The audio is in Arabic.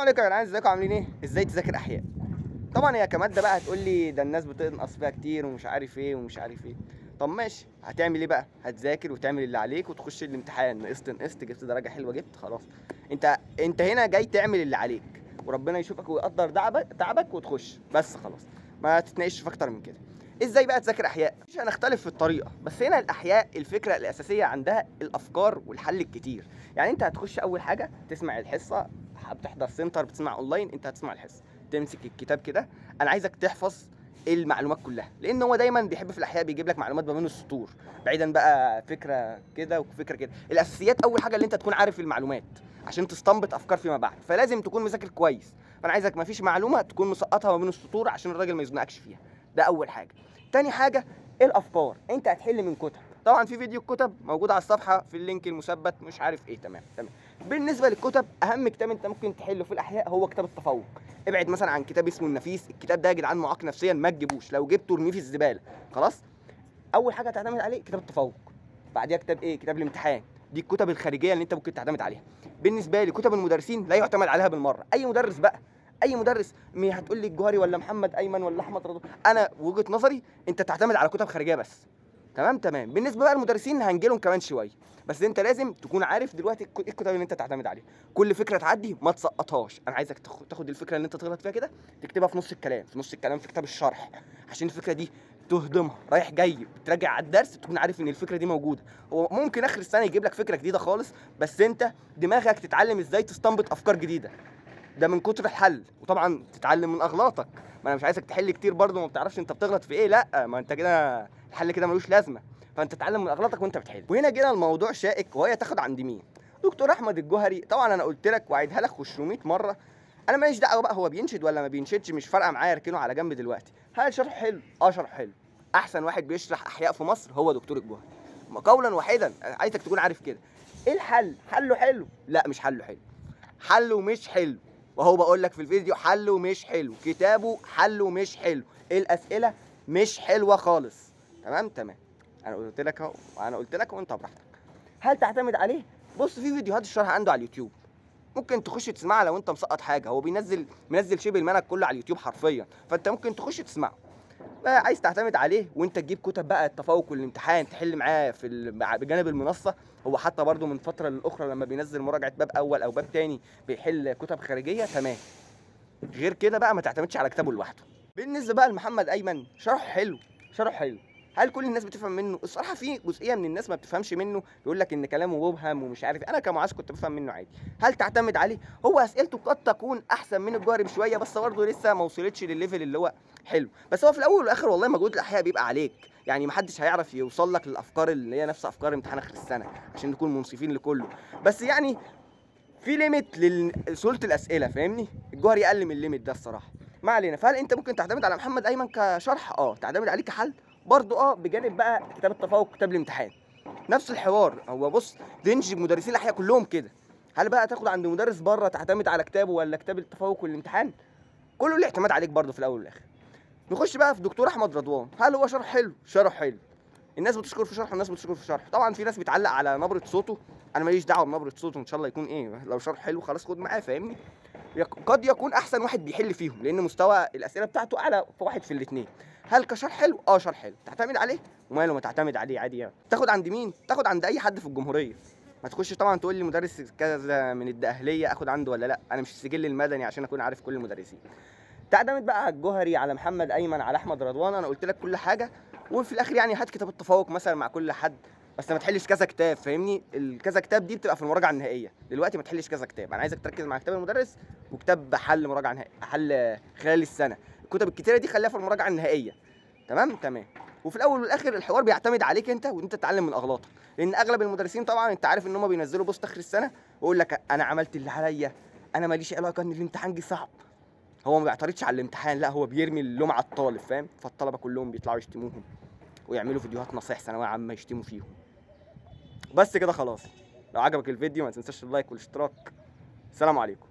عليكم يا جدعان، ازيكم عاملين ايه؟ ازاي تذاكر احياء؟ طبعا هي كماده بقى هتقول لي ده الناس بتنقص فيها كتير ومش عارف ايه ومش عارف ايه. طب ماشي، هتعمل ايه بقى؟ هتذاكر وتعمل اللي عليك وتخش الامتحان، نقصت جبت درجه حلوه جبت خلاص. انت هنا جاي تعمل اللي عليك، وربنا يشوفك ويقدر تعبك وتخش بس خلاص. ما تتناقش في اكتر من كده. ازاي بقى تذاكر احياء؟ مش هنختلف في الطريقه، بس هنا الاحياء الفكره الاساسيه عندها الافكار والحل الكتير. يعني انت هتخش اول حاجه تسمع الحصه، بتحضر سنتر بتسمع اونلاين، انت هتسمع الحصه تمسك الكتاب كده. انا عايزك تحفظ المعلومات كلها، لان هو دايما بيحب في الاحياء بيجيب لك معلومات ما بين السطور، بعيدا بقى فكره كده وفكره كده. الاساسيات اول حاجه اللي انت تكون عارف المعلومات عشان تستنبط افكار فيما بعد، فلازم تكون مذاكر كويس. فانا عايزك ما فيش معلومه تكون مسقطها ما بين السطور عشان الراجل ما يزنقكش فيها. ده اول حاجه. تاني حاجه الافكار، انت هتحل من كتب. طبعا في فيديو الكتب موجود على الصفحه في اللينك المثبت مش عارف ايه. تمام. بالنسبه للكتب، اهم كتاب انت ممكن تحله في الاحياء هو كتاب التفوق. ابعد مثلا عن كتاب اسمه النفيس، الكتاب ده يا جدعان معاق نفسيا، ما تجيبوش، لو جبته ارميه في الزباله خلاص. اول حاجه هتعتمد عليه كتاب التفوق، بعديها كتاب ايه؟ كتاب الامتحان. دي الكتب الخارجيه اللي انت ممكن تعتمد عليها. بالنسبه لي كتب المدرسين لا يعتمد عليها بالمره. اي مدرس بقى، اي مدرس، هتقول لي الجوهري ولا محمد ايمن ولا احمد رضوان، انا وجهه نظري انت تعتمد على كتب خارجيه بس. تمام. بالنسبه بقى للمدرسين هنجي لهم كمان شويه، بس انت لازم تكون عارف دلوقتي ايه الكتب اللي انت تعتمد عليها. كل فكره تعدي ما تسقطهاش. انا عايزك تاخد الفكره اللي انت تغلط فيها كده تكتبها في نص الكلام، في كتاب الشرح، عشان الفكره دي تهضمها رايح جاي، بتراجع على الدرس تكون عارف ان الفكره دي موجوده. هو ممكن اخر السنه يجيب لك فكره جديده خالص، بس انت دماغك تتعلم ازاي تستنبط افكار جديده، ده من كتر الحل. وطبعا تتعلم من اغلاطك، ما انا مش عايزك تحل كتير برضه وما بتعرفش انت بتغلط في ايه، لا، ما انت كده الحل كده ملوش لازمه. فانت تتعلم من اغلاطك وانت بتحل. وهنا جينا الموضوع شائك، وهي تاخد عند مين؟ دكتور احمد الجوهري. طبعا انا قلت لك واعيدها لك 500 مره، انا ماليش دعوه بقى هو بينشد ولا ما بينشدش، مش فارقه معايا، اركنه على جنب دلوقتي. هل شرح حلو؟ شرح حلو. احسن واحد بيشرح احياء في مصر هو دكتور الجوهري، قولا واحدا. عايزك تكون عارف كده. ايه الحل؟ حله حلو؟ لا، مش حله حلو، حله مش حلو. وهو بقول لك في الفيديو حله مش حلو، كتابه حله مش حلو، الاسئله مش حلوه خالص. تمام. انا قلت لك اهو، وانت براحتك. هل تعتمد عليه؟ بص، في فيديوهات الشرح عنده على اليوتيوب، ممكن تخش تسمعها لو انت مسقط حاجه. هو منزل شبه المنهج كله على اليوتيوب حرفيا، فانت ممكن تخش تسمعه. بقى عايز تعتمد عليه وانت تجيب كتب بقى التفوق والامتحان تحل معاه بجانب المنصه. هو حتى برده من فتره للاخرى لما بينزل مراجعه باب اول او باب تاني بيحل كتب خارجيه. تمام. غير كده بقى ما تعتمدش على كتابه لوحده. بالنسبه بقى لمحمد ايمن، شرح حلو. هل كل الناس بتفهم منه؟ الصراحه في جزئيه من الناس ما بتفهمش منه، يقول لك ان كلامه مبهم ومش عارف. انا كمعاذ كنت بفهم منه عادي. هل تعتمد عليه؟ هو اسئلته قد تكون احسن من الجوهري بشويه، بس برضه لسه ما وصلتش للليفل اللي هو حلو. بس هو في الاول والاخر والله مجهود الاحياء بيبقى عليك، يعني محدش هيعرف يوصل لك للافكار اللي هي نفس افكار امتحان اخر السنه عشان نكون منصفين لكله. بس يعني في ليميت لسهوله الاسئله، فاهمني؟ الجوهري اقل من الليميت ده الصراحه. ما علينا. فهل انت ممكن تعتمد على محمد ايمن كشرح؟ تعتمد عليه كحل برضه، بجانب بقى كتاب التفوق كتاب الامتحان نفس الحوار. هو بص، رينج مدرسين الاحياء كلهم كده. هل بقى تاخد عند مدرس بره تعتمد على كتابه ولا كتاب التفوق والامتحان؟ كله الاعتماد عليك برضه في الاول والاخر. نخش بقى في دكتور احمد رضوان. هل هو شرح حلو؟ الناس بتشكر في شرحه، الناس بتشكر في شرحه. طبعا في ناس بتعلق على نبره صوته، انا ماليش دعوه بنبره صوته، ان شاء الله يكون ايه، لو شرح حلو خلاص خد معاه، فاهمني؟ قد يكون احسن واحد بيحل فيهم، لان مستوى الاسئله بتاعته اعلى في واحد في الاثنين. هل كشرح حلو؟ شرح حلو. تعتمد عليه؟ وماله ما تعتمد عليه عادي يعني. تاخد عند مين؟ تاخد عند اي حد في الجمهوريه. ما تخش طبعا تقول لي مدرس كذا من الدقهليه اخد عنده ولا لا، انا مش السجل المدني عشان اكون عارف كل المدرسين. تعتمد بقى على الجوهري، على محمد ايمن، على احمد رضوان. انا قلت لك كل حاجه. وفي الاخر يعني هات كتاب التفوق مثلا مع كل حد، بس ما تحلش كذا كتاب، فاهمني؟ الكذا كتاب دي بتبقى في المراجعه النهائيه، دلوقتي ما تحلش كذا كتاب. انا عايزك تركز مع كتاب المدرس وكتاب حل مراجعه نهائيه، حل خلال السنه. الكتب الكتيره دي خليها في المراجعه النهائيه. تمام. وفي الاول والاخر الحوار بيعتمد عليك انت، وانت تتعلم من اغلاطك، لان اغلب المدرسين طبعا انت عارف ان هم بينزلوا بوست اخر السنه ويقول لك انا عملت اللي عليا، انا ماليش علاقه ان الامتحان جه صعب. هو ما بيعترضش على الامتحان، لا، هو بيرمي اللوم على الطالب، فاهم؟ فالطلبه كلهم بيطلعوا يشتموهم ويعملوا فيديوهات نصايح ثانويه عامه يشتموا فيهم. بس كده خلاص. لو عجبك الفيديو ما تنساش اللايك والاشتراك. السلام عليكم.